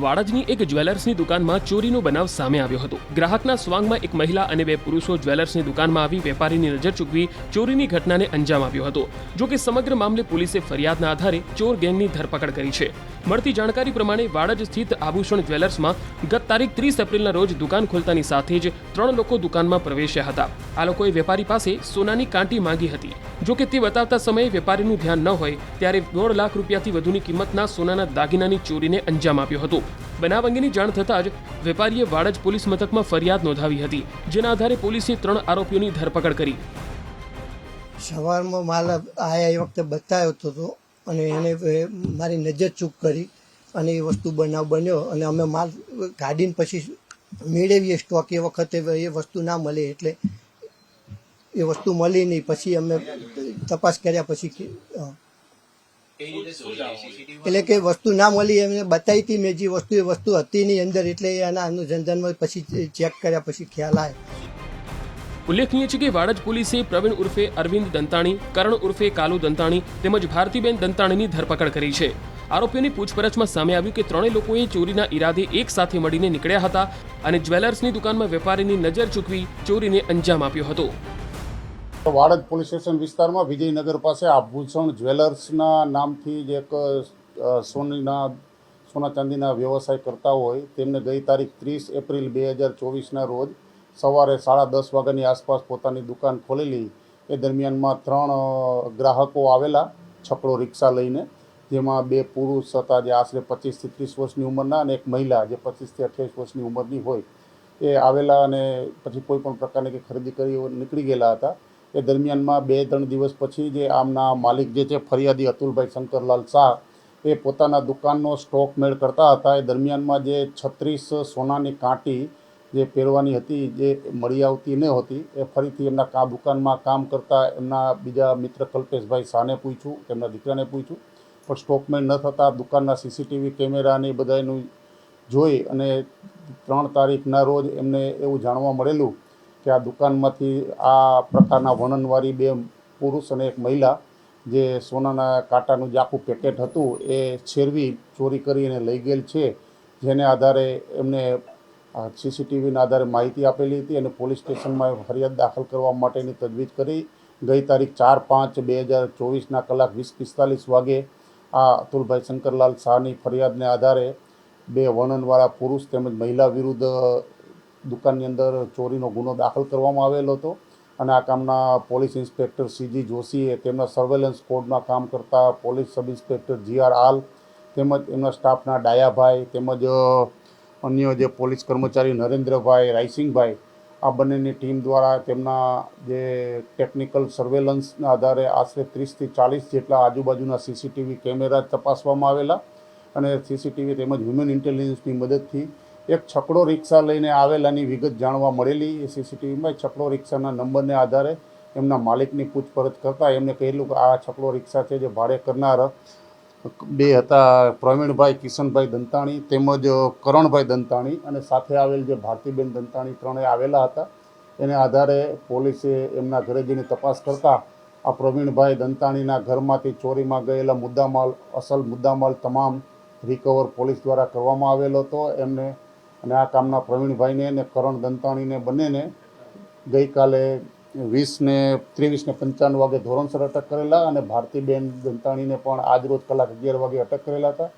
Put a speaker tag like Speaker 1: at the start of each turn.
Speaker 1: વાડજની એક જ્વેલર્સની દુકાનમાં ચોરીનો બનાવ સામે આવ્યો હતો। ગ્રાહકના સ્વાંગમાં એક મહિલા અને બે પુરુષો જ્વેલર્સની દુકાનમાં આવી વેપારીની નજર ચૂકવી ચોરીની ઘટનાને અંજામ આપ્યો હતો। જો કે સમગ્ર મામલે પોલીસે ફરિયાદના આધારે ચોર ગેંગની ધરપકડ કરી છે। મળતી જાણકારી પ્રમાણે વાડજ સ્થિત આભૂષણ જ્વેલર્સમાં ગત તારીખ 30 એપ્રિલના રોજ દુકાન ખોલતાની સાથે જ 3 લોકો દુકાનમાં પ્રવેશ્યા હતા। આ લોકોએ વેપારી પાસે સોનાની કાંટી માંગી હતી। જો કે તે બતાવતા સમયે વેપારીનું ધ્યાન ન હોય ત્યારે 1.5 લાખ રૂપિયાથી વધુની કિંમતના સોનાના દાગીનાની ચોરીને અંજામ આપ્યો હતો। બનાવ અંગેની જાણ થતાં જ વેપારીએ વાડજ પોલીસ મથકમાં ફરિયાદ નોંધાવી હતી, જેના આધારે પોલીસે 3 આરોપીઓની ધરપકડ કરી।
Speaker 2: સવારમાં માલ આયા એ વખતે બતાવ્યો હતો અને એને મારી નજર ચૂક કરી અને એ વસ્તુ બન્યો અને અમે માલ કાઢીને પછી મેળવીએ સ્ટોક। એ વખતે એ વસ્તુ ના મળે એટલે એ વસ્તુ મળી નહીં। પછી અમે તપાસ કર્યા પછી એટલે કે વસ્તુ ના મળી એમને બતાવી હતી મેં જે વસ્તુ એ વસ્તુ હતી નહીં અંદર, એટલે એના અનુસંધાનમાં પછી ચેક કર્યા પછી ખ્યાલ આવે।
Speaker 1: ઉલ્લેખનીય છે કે વાડજ પોલીસે પ્રવીણ ઉર્ફે અરવિંદ દંતાણી, કરણ ઉર્ફે કાલુ દંતાણી તેમજ ભારતીબેન દંતાણીની ધરપકડ કરી છે। આરોપીઓની પૂછપરછમાં સામે આવ્યું કે ત્રણેય લોકોએ ચોરીના ઈરાદે એક સાથે મળીને નીકળ્યા હતા અને જ્વેલર્સની દુકાનમાં વેપારીની નજર ચૂકવી ચોરીને અંજામ આપ્યો હતો।
Speaker 3: વાડજ પોલીસ સ્ટેશન વિસ્તારમાં વિજયનગર પાસે આભૂષણ જ્વેલર્સના નામથી જ એક સોના ચાંદીના વ્યવસાય કરતા હોય તેમને ગઈ તારીખ 30 એપ્રિલ 2024ના રોજ સવારે 10:30 વાગ્યાની આસપાસ પોતાની દુકાન ખોલેલી। એ દરમિયાનમાં 3 ગ્રાહકો આવેલા છકડો રિક્ષા લઈને, જેમાં 2 પુરુષ હતા જે આશરે 25 થી 30 વર્ષની ઉંમરના અને એક મહિલા જે 25 થી 28 વર્ષની ઉંમરની હોય એ આવેલા અને પછી કોઈ પણ પ્રકારની ખરીદી કરી નીકળી ગયેલા હતા। એ દરમિયાનમાં 2-3 દિવસ પછી જે આમના માલિક જે છે ફરિયાદી અતુલભાઈ શંકરલાલ શાહ એ પોતાના દુકાનનો સ્ટોક મેળ કરતા હતા। એ દરમિયાનમાં જે 36 સોનાની કાંટી જે પહેરવાની હતી જે મળી આવતી ન હતી એ ફરીથી એમના દુકાનમાં કામ કરતા એમના બીજા મિત્ર કલ્પેશભાઈ શાહને પૂછ્યું, તેમના દીકરાને પૂછ્યું, પણ સ્ટોક મેળ ન થતાં દુકાનના સીસીટીવી કેમેરા અને બધાનું જોઈ અને 3 તારીખના રોજ એમને એવું જાણવા મળેલું કે આ દુકાનમાંથી આ પ્રકારના વર્ણનવાળી 2 પુરુષ અને એક મહિલા જે સોનાના કાંટાનું જે આખું પેકેટ હતું એ છેરવી ચોરી કરીને લઈ ગયેલ છે। જેને આધારે એમને સીસીટીવીના આધારે માહિતી આપેલી હતી અને પોલીસ સ્ટેશનમાં ફરિયાદ દાખલ કરવા માટેની તજવીજ કરી। ગઈ તારીખ 4/5/2024ના કલાક 20:45 વાગે આ અતુલભાઈ શંકરલાલ શાહની ફરિયાદને આધારે 2 વર્ણનવાળા પુરુષ તેમજ મહિલા વિરુદ્ધ દુકાનની અંદર ચોરીનો ગુનો દાખલ કરવામાં આવેલો હતો અને આ કામના પોલીસ ઇન્સ્પેક્ટર સીજી જોશીએ તેમના સર્વેલન્સ કોડમાં કામ કરતા પોલીસ સબ ઇન્સ્પેક્ટર GR આલ તેમજ એમના સ્ટાફના ડાયાભાઈ તેમજ અન્ય જે પોલીસ કર્મચારી નરેન્દ્રભાઈ, રાયસિંગભાઈ આ બંનેની ટીમ દ્વારા તેમના જે ટેકનિકલ સર્વેલન્સના આધારે આશરે 30 થી 40 જેટલા આજુબાજુના સીસીટીવી કેમેરા તપાસવામાં આવેલા અને સીસીટીવી તેમજ હ્યુમન ઇન્ટેલિજન્સની મદદથી એક છકડો રિક્ષા લઈને આવેલાની વિગત જાણવા મળેલી। એ સીસીટીવીમાં છકડો રિક્ષાના નંબરને આધારે એમના માલિકની પૂછપરછ કરતાં એમને કહેલું કે આ છકડો રિક્ષા છે જે ભાડે કરનાર 2 હતા, પ્રવીણભાઈ કિશનભાઈ દંતાણી તેમજ કરણભાઈ દંતાણી અને સાથે આવેલ જે ભારતીબેન દંતાણી 3 આવેલા હતા। એને આધારે પોલીસે એમના ઘરે જઈને તપાસ કરતાં આ પ્રવીણભાઈ દંતાણીના ઘરમાંથી ચોરીમાં ગયેલા મુદ્દામાલ, અસલ મુદ્દામાલ તમામ રિકવર પોલીસ દ્વારા કરવામાં આવેલો હતો એમને। અને આ કામના પ્રવીણભાઈને અને કરણ દંતાણીને બંનેને ગઈકાલે 23:55 વાગે ધોરણસર અટક કરેલા અને ભારતીબેન દંતાણીને પણ આજ રોજ કલાક 11 વાગે અટક કરેલા હતા।